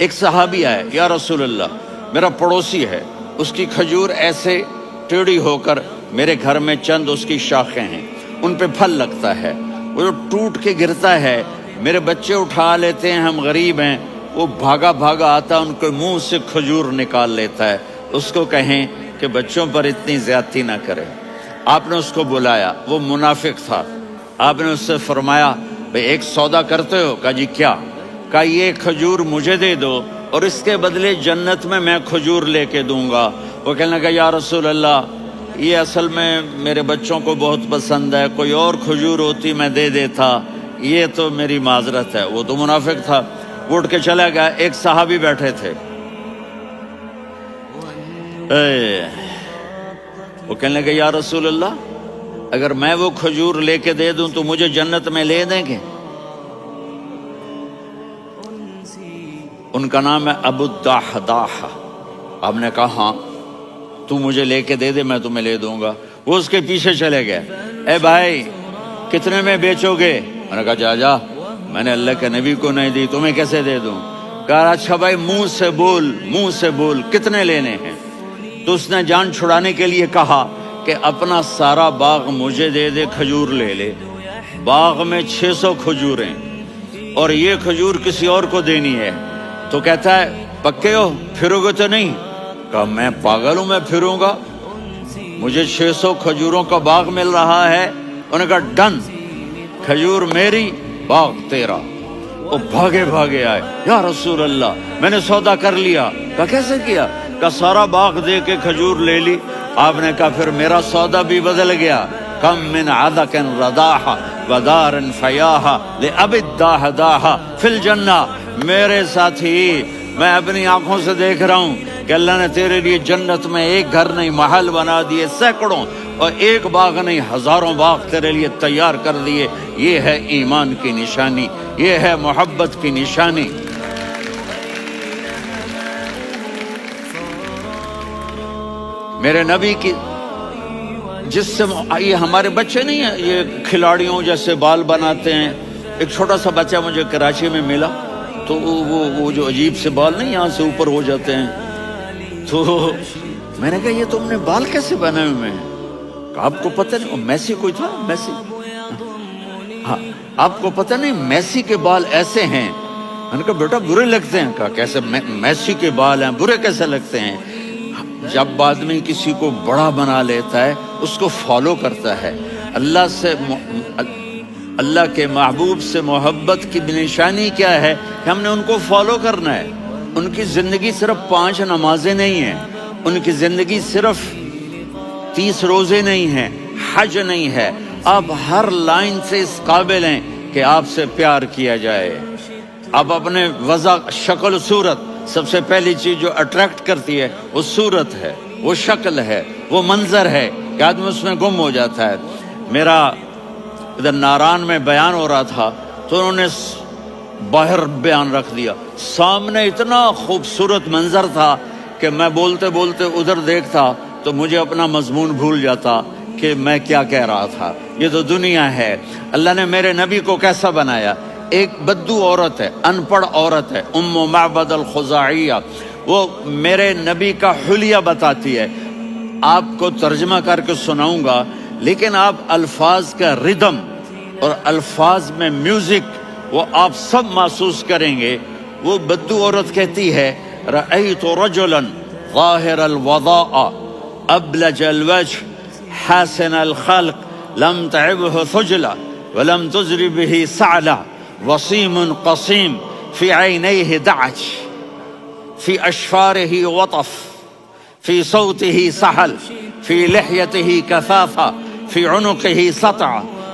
ایک صحابی آئے، یا رسول اللہ میرا پڑوسی ہے، اس کی کھجور ایسے ٹیڑھی ہو کر میرے گھر میں چند اس کی شاخیں ہیں، ان پہ پھل لگتا ہے، وہ جو ٹوٹ کے گرتا ہے، میرے بچے اٹھا لیتے ہیں، ہم غریب ہیں، وہ بھاگا بھاگا آتا ان کے منہ سے کھجور نکال لیتا ہے، اس کو کہیں کہ بچوں پر اتنی زیادتی نہ کرے۔ آپ نے اس کو بلایا، وہ منافق تھا، آپ نے اس سے فرمایا بھئی ایک سودا کرتے ہو؟ کہا جی کیا؟ کہا یہ کھجور مجھے دے دو اور اس کے بدلے جنت میں کھجور لے کے دوں گا۔ وہ کہنے لگا یا رسول اللہ یہ اصل میں میرے بچوں کو بہت پسند ہے، کوئی اور کھجور ہوتی میں دے دیتا، یہ تو میری معذرت ہے۔ وہ تو منافق تھا، وہ اٹھ کے چلا گیا۔ ایک صحابی بیٹھے تھے، وہ کہنے لگے یا رسول اللہ اگر میں وہ کھجور لے کے دے دوں تو مجھے جنت میں لے دیں گے؟ ان کا نام ہے ابو الدحداح۔ آپ نے کہا ہاں تو مجھے لے کے دے دے، میں تمہیں لے دوں گا۔ وہ اس کے پیچھے چلے گئے، اے بھائی کتنے میں بیچو گے؟ میں نے کہا جا جا، میں نے اللہ کے نبی کو نہیں دی، تمہیں کیسے دے دوں؟ کہا اچھا بھائی منہ سے بول کتنے لینے ہیں؟ تو اس نے جان چھڑانے کے لیے کہا کہ اپنا سارا باغ مجھے دے دے، کھجور لے لے۔ باغ میں 600 کھجوریں اور یہ کھجور کسی اور کو دینی ہے۔ تو کہتا ہے پکے ہو، پھرو گے تو نہیں؟ کہا میں پاگل ہوں، میں پھروں گا؟ مجھے 600 کھجوروں کا باغ مل رہا ہے۔ انہوں نے کہا ڈن، کھجور میری، باغ تیرا۔ وہ بھاگے بھاگے آئے، یا رسول اللہ میں نے سودا کر لیا۔ کہا کیسے کیا؟ کہا سارا باغ دے کے کھجور لے لی۔ آپ نے کہا پھر میرا سودا بھی بدل گیا۔ کم من عدق رداح ودار فیاح لأبی الدحداح فی الجنہ۔ میرے ساتھی میں اپنی آنکھوں سے دیکھ رہا ہوں کہ اللہ نے تیرے لیے جنت میں ایک گھر نہیں محل بنا دیے سینکڑوں، اور ایک باغ نہیں ہزاروں باغ تیرے لیے تیار کر دیے۔ یہ ہے ایمان کی نشانی، یہ ہے محبت کی نشانی۔ میرے نبی کی جس سے یہ ہمارے بچے نہیں ہیں، یہ کھلاڑیوں جیسے بال بناتے ہیں۔ ایک چھوٹا سا بچہ مجھے کراچی میں ملا، تو وہ جو عجیب سے بال نہیں یہاں سے اوپر ہو جاتے ہیں، تو میں نے کہا یہ تم نے بال کیسے بنائے ہوئے ہیں؟ آپ کو پتہ نہیں وہ میسی کوئی تھا، میسی، ہاں آپ کو پتہ نہیں میسی کے بال ایسے ہیں؟ میں نے کہا بیٹا برے لگتے ہیں۔ کہا کیسے؟ میسی کے بال ہیں برے کیسے لگتے ہیں؟ جب آدمی کسی کو بڑا بنا لیتا ہے اس کو فالو کرتا ہے۔ اللہ کے محبوب سے محبت کی نشانی کیا ہے کہ ہم نے ان کو فالو کرنا ہے۔ ان کی زندگی صرف 5 نمازیں نہیں ہیں، ان کی زندگی صرف 30 روزے نہیں ہیں، حج نہیں ہے۔ آپ ہر لائن سے اس قابل ہیں کہ آپ سے پیار کیا جائے۔ آپ اپنے وضع، شکل و صورت، سب سے پہلی چیز جو اٹریکٹ کرتی ہے وہ صورت ہے، وہ شکل ہے، وہ منظر ہے کہ آدمی اس میں گم ہو جاتا ہے۔ میرا ادھر ناران میں بیان ہو رہا تھا تو انہوں نے باہر بیان رکھ دیا، سامنے اتنا خوبصورت منظر تھا کہ میں بولتے بولتے ادھر دیکھتا تو مجھے اپنا مضمون بھول جاتا کہ میں کیا کہہ رہا تھا۔ یہ تو دنیا ہے۔ اللہ نے میرے نبی کو کیسا بنایا؟ ایک بدو عورت ہے، ان پڑھ عورت ہے، ام معبد الخزاعیہ، وہ میرے نبی کا حلیہ بتاتی ہے۔ آپ کو ترجمہ کر کے سناؤں گا، لیکن آپ الفاظ کا ردم اور الفاظ میں میوزک وہ آپ سب محسوس کریں گے۔ وہ بدو عورت کہتی ہے رأیت رجلا ظاہر الوضاء ابلج الوجه حاسن الخلق لم تعبه ثجلة ولم تزر به سعلة وصيم قصيم في عينيه دعج في أشفاره وطف في صوته سحل في لحيته كثافة في عنقه سطع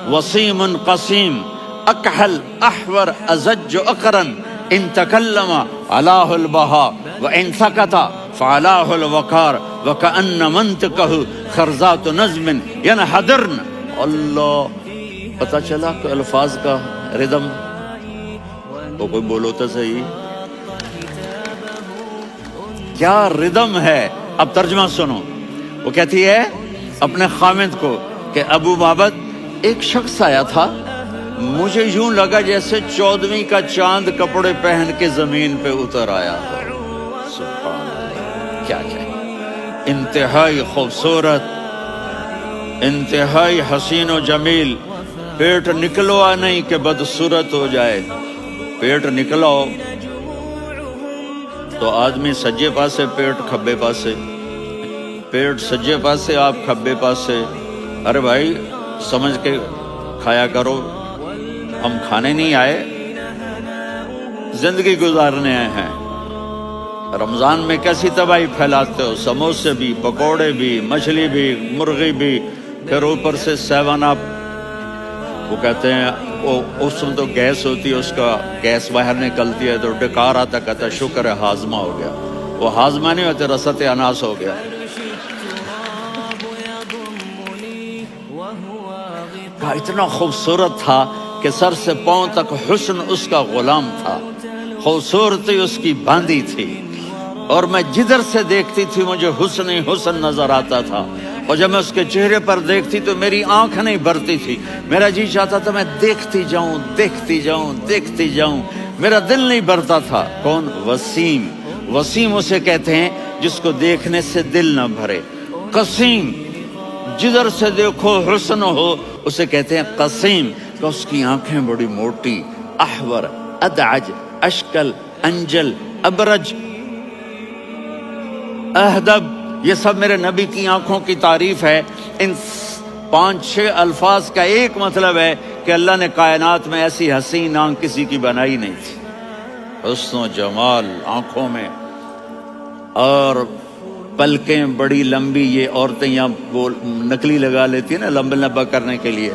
وصيم قصيم أكحل أحور أزج أقرن إن تكلم علاه البهاء وإن سكت فعلاه الوقار وكأن منطقه خرزات نظم ينحدرن۔ اللہ، پتہ چلا کہ الفاظ کا ردم تو کوئی بولو تو صحیح، کیا ردم ہے۔ اب ترجمہ سنو۔ وہ کہتی ہے اپنے خامد کو کہ ابو معبد ایک شخص آیا تھا، مجھے یوں لگا جیسے 14ویں کا چاند کپڑے پہن کے زمین پہ اتر آیا ہو۔ سبحان اللہ، کیا کہے، انتہائی خوبصورت، انتہائی حسین و جمیل۔ پیٹ نکلوا نہیں کہ بدصورت ہو جائے، پیٹ نکلاؤ تو آدمی سجے پاسے پیٹ کھبے پاسے، پیٹ سجے پاسے آپ کھبے پاسے۔ ارے بھائی سمجھ کے کھایا کرو، ہم کھانے نہیں آئے، زندگی گزارنے آئے ہیں۔ رمضان میں کیسی تباہی پھیلاتے ہو، سموسے بھی، پکوڑے بھی، مچھلی بھی، مرغی بھی، پھر اوپر سے 7 اپ۔ وہ کہتے ہیں اس میں تو گیس ہوتی ہے، اس کا گیس باہر نکلتی ہے تو ڈکار آتا، کہتا ہے شکر ہے ہاضمہ ہو گیا۔ وہ ہاضمہ نہیں ہوتے، رسط اناس ہو گیا۔ اتنا خوبصورت تھا کہ سر سے پاؤں تک حسن اس کا غلام تھا، خوبصورتی اس کی باندھی تھی، اور میں جدھر سے دیکھتی تھی مجھے حسن ہی حسن نظر آتا تھا، اور جب میں اس کے چہرے پر دیکھتی تو میری آنکھ نہیں بھرتی تھی، میرا جی چاہتا تھا میں دیکھتی جاؤں دیکھتی جاؤں دیکھتی جاؤں، میرا دل نہیں بھرتا تھا۔ کون؟ وسیم۔ وسیم اسے کہتے ہیں جس کو دیکھنے سے دل نہ بھرے۔ قسیم، جدھر سے دیکھو حسن ہو، اسے کہتے ہیں قسیم، کہ اس کی آنکھیں بڑی موٹی، احور، ادعج، اشکل، انجل، ابرج، اہدب، یہ سب میرے نبی کی آنکھوں کی تعریف ہے۔ ان 5-6 الفاظ کا ایک مطلب ہے کہ اللہ نے کائنات میں ایسی حسین آنکھ کسی کی بنائی نہیں تھی۔ حسن و جمال آنکھوں میں، اور پلکیں بڑی لمبی، یہ عورتیں یہاں وہ نکلی لگا لیتی ہیں نا لمبا لمبا کرنے کے لیے،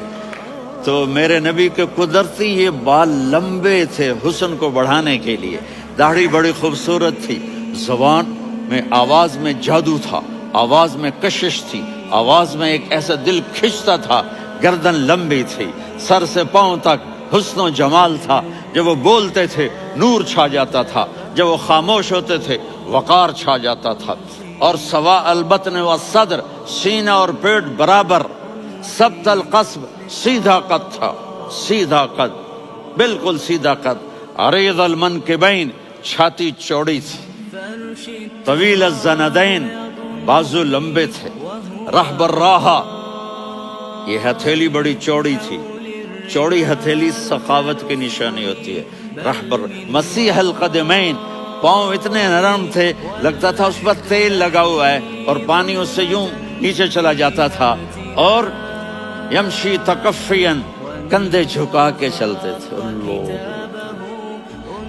تو میرے نبی کے قدرتی یہ بال لمبے تھے حسن کو بڑھانے کے لیے۔ داڑھی بڑی خوبصورت تھی، زبان میں، آواز میں جادو تھا، آواز میں کشش تھی، آواز میں ایک ایسا دل کھنچتا تھا، گردن لمبی تھی، سر سے پاؤں تک حسن و جمال تھا۔ جب وہ بولتے تھے نور چھا جاتا تھا، جب وہ خاموش ہوتے تھے وقار چھا جاتا تھا۔ اور سوا البطن و صدر، سینہ اور پیٹ برابر، سبت القصب، سیدھا قد تھا، سیدھا قد، بالکل سیدھا قد۔ عریض المنکبین، چھاتی چوڑی تھی، طویل الزندین، بازو لمبے تھے، رحب الراحہ، یہ ہتھیلی بڑی چوڑی تھی، چوڑی ہتھیلی سخاوت کی نشانی ہوتی ہے۔ رحب مسیح القدمین، پاؤں اتنے نرم تھے لگتا تھا اس پر تیل لگا ہوا ہے، اور پانی اس سے یوں نیچے چلا جاتا تھا۔ اور یمشی تکفین، کندھے جھکا کے چلتے تھے۔ اللہ،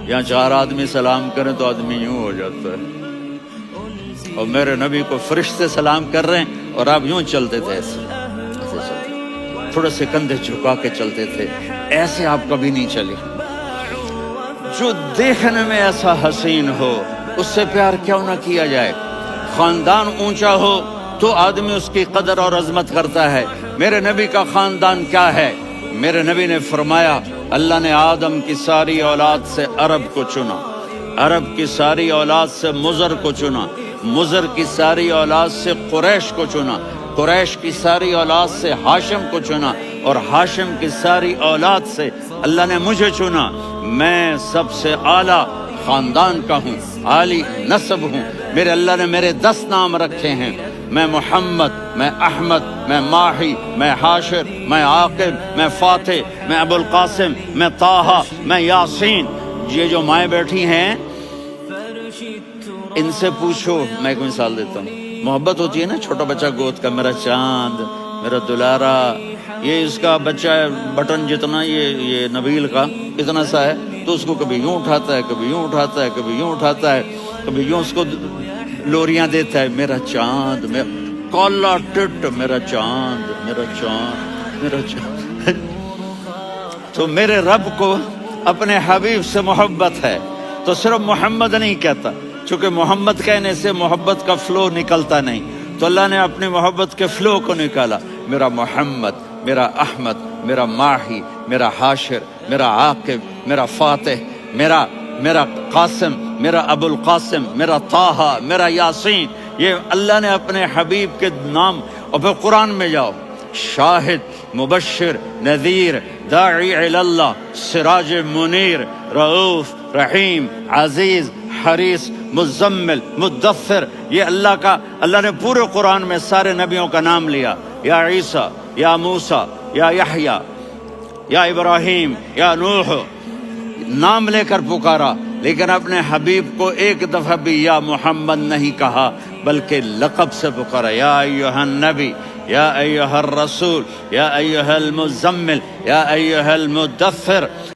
یہاں 4 آدمی سلام کریں تو آدمی یوں ہو جاتا ہے، اور میرے نبی کو فرشتے سلام کر رہے ہیں اور آپ یوں چلتے تھے، ایسے چلتے، تھوڑے سے کندھے جھکا کے چلتے تھے، ایسے آپ کبھی نہیں چلے۔ جو دیکھنے میں ایسا حسین ہو اس سے پیار کیوں نہ کیا جائے؟ خاندان اونچا ہو تو آدمی اس کی قدر اور عظمت کرتا ہے۔ میرے نبی کا خاندان کیا ہے؟ میرے نبی نے فرمایا اللہ نے آدم کی ساری اولاد سے عرب کو چنا، عرب کی ساری اولاد سے مضر کو چنا، مضر کی ساری اولاد سے قریش کو چنا، قریش کی ساری اولاد سے ہاشم کو چنا، اور ہاشم کی ساری اولاد سے اللہ نے مجھے چنا۔ میں سب سے اعلیٰ خاندان کا ہوں، عالی نسب ہوں۔ میرے اللہ نے میرے 10 نام رکھے ہیں، میں محمد، میں احمد، میں ماہی، میں حاشر، میں عاقب، میں فاتح، میں ابو القاسم، میں طٰہٰ، میں یاسین۔ یہ جو مائیں بیٹھی ہیں ان سے پوچھو، میں ایک مثال دیتا ہوں، محبت ہوتی ہے نا، چھوٹا بچہ گود کا، میرا چاند، میرا دلارا، یہ اس کا بچہ بٹن جتنا یہ نبیل کا اتنا سا ہے، تو اس کو کبھی یوں اٹھاتا ہے، کبھی یوں اٹھاتا ہے، کبھی یوں اٹھاتا ہے، کبھی یوں اس کو لوریاں دیتا ہے، میرا چاند، میرا کالا ٹٹ، میرا چاند، میرا چاند، میرا چاند۔ تو میرے رب کو اپنے حبیب سے محبت ہے تو صرف محمد نہیں کہتا، چونکہ محمد کہنے سے محبت کا فلو نکلتا نہیں، تو اللہ نے اپنی محبت کے فلو کو نکالا۔ میرا محمد، میرا احمد، میرا ماہی، میرا حاشر، میرا عاقب، میرا فاتح، میرا قاسم، میرا ابو القاسم، میرا طٰہٰ، میرا یاسین، یہ اللہ نے اپنے حبیب کے نام۔ اور پھر قرآن میں جاؤ، شاہد، مبشر نذیر داعی الی اللہ سراج منیر رؤوف رحیم عزیز حریص مزمل مدثر. یہ اللہ نے پورے قرآن میں سارے نبیوں کا نام لیا. یا عیسیٰ، یا موسیٰ، یا یحییٰ، یا ابراہیم، یا نوح، نام لے کر پکارا، لیکن اپنے حبیب کو ایک دفعہ بھی یا محمد نہیں کہا بلکہ لقب سے پکارا. یا ایھا النبی، یا ایھا الرسول، یا ایھا المزمل، یا ایھا المدثر.